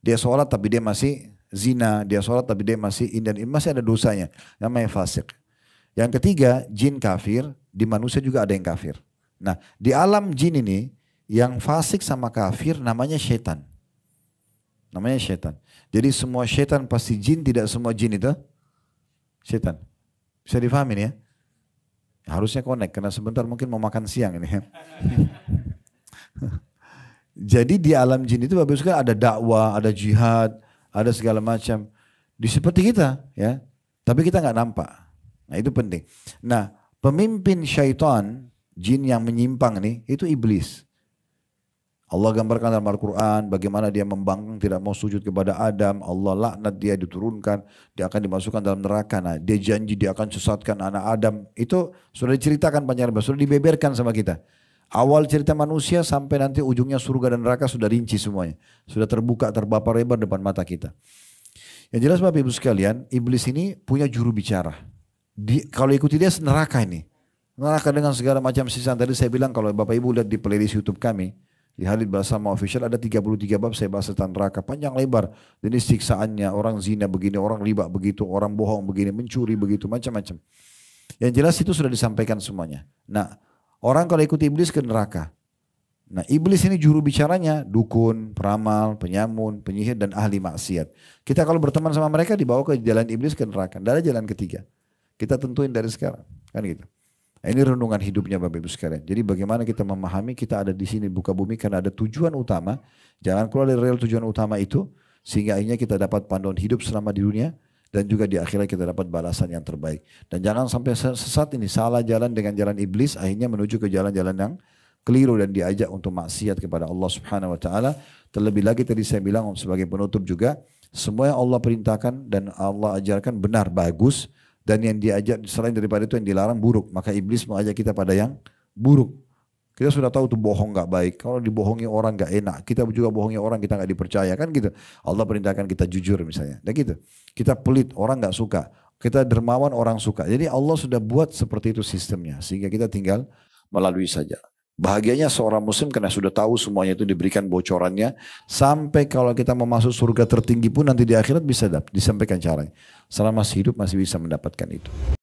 [SPEAKER 1] Dia sholat tapi dia masih zina. Dia sholat tapi dia masih masih ada dosanya. Namanya fasik. Yang ketiga, jin kafir. Di manusia juga ada yang kafir. Nah, di alam jin ini, yang fasik sama kafir namanya syaitan. Namanya syaitan. Jadi semua syaitan pasti jin, tidak semua jin itu syaitan. Bisa difahami nih ya? Harusnya connect, karena sebentar mungkin mau makan siang ini. Jadi di alam jin itu Bapak Ibu sekalian ada dakwah, ada jihad, ada segala macam. Seperti kita ya. Tapi kita nggak nampak. Nah itu penting. Nah pemimpin syaitan, jin yang menyimpang nih, itu iblis. Allah gambarkan dalam Al-Quran bagaimana dia membangkang tidak mau sujud kepada Adam. Allah laknat dia, diturunkan, dia akan dimasukkan dalam neraka. Nah, dia janji dia akan sesatkan anak Adam. Itu sudah diceritakan panjang lebar, sudah dibeberkan sama kita. Awal cerita manusia sampai nanti ujungnya surga dan neraka sudah rinci semuanya. Sudah terbuka, terbapar lebar depan mata kita. Yang jelas Bapak Ibu sekalian, iblis ini punya juru bicara. Kalau ikuti dia neraka ini. Neraka dengan segala macam sisaan. Tadi saya bilang kalau Bapak Ibu lihat di playlist YouTube kami, di Halid Bersama Official ada 33 bab saya bahas tentang neraka. Panjang lebar. Jadi siksaannya, orang zina begini, orang riba begitu, orang bohong begini, mencuri begitu, macam-macam. Yang jelas itu sudah disampaikan semuanya. Nah, orang kalau ikut iblis ke neraka. Nah, iblis ini juru bicaranya dukun, peramal, penyamun, penyihir dan ahli maksiat. Kita kalau berteman sama mereka dibawa ke jalan iblis ke neraka. Tidak ada jalan ketiga. Kita tentuin dari sekarang, kan gitu. Nah, ini renungan hidupnya Bapak Ibu sekalian. Jadi bagaimana kita memahami kita ada di sini buka bumi karena ada tujuan utama. Jangan keluar dari real tujuan utama itu sehingga akhirnya kita dapat panduan hidup selama di dunia dan juga di akhirat kita dapat balasan yang terbaik. Dan jangan sampai sesat ini salah jalan dengan jalan iblis akhirnya menuju ke jalan-jalan yang keliru dan diajak untuk maksiat kepada Allah Subhanahu wa taala. Terlebih lagi tadi saya bilang sebagai penutup juga, semua yang Allah perintahkan dan Allah ajarkan benar, bagus. Dan yang diajak selain daripada itu yang dilarang buruk. Maka iblis mengajak kita pada yang buruk. Kita sudah tahu itu bohong gak baik. Kalau dibohongi orang gak enak. Kita juga bohongi orang kita gak dipercaya. Kan gitu. Allah perintahkan kita jujur misalnya. Dan gitu. Kita pelit orang gak suka. Kita dermawan orang suka. Jadi Allah sudah buat seperti itu sistemnya. Sehingga kita tinggal melalui saja. Bahagianya seorang muslim karena sudah tahu semuanya itu diberikan bocorannya. Sampai kalau kita mau masuk surga tertinggi pun nanti di akhirat bisa disampaikan caranya. Selama masih hidup masih bisa mendapatkan itu.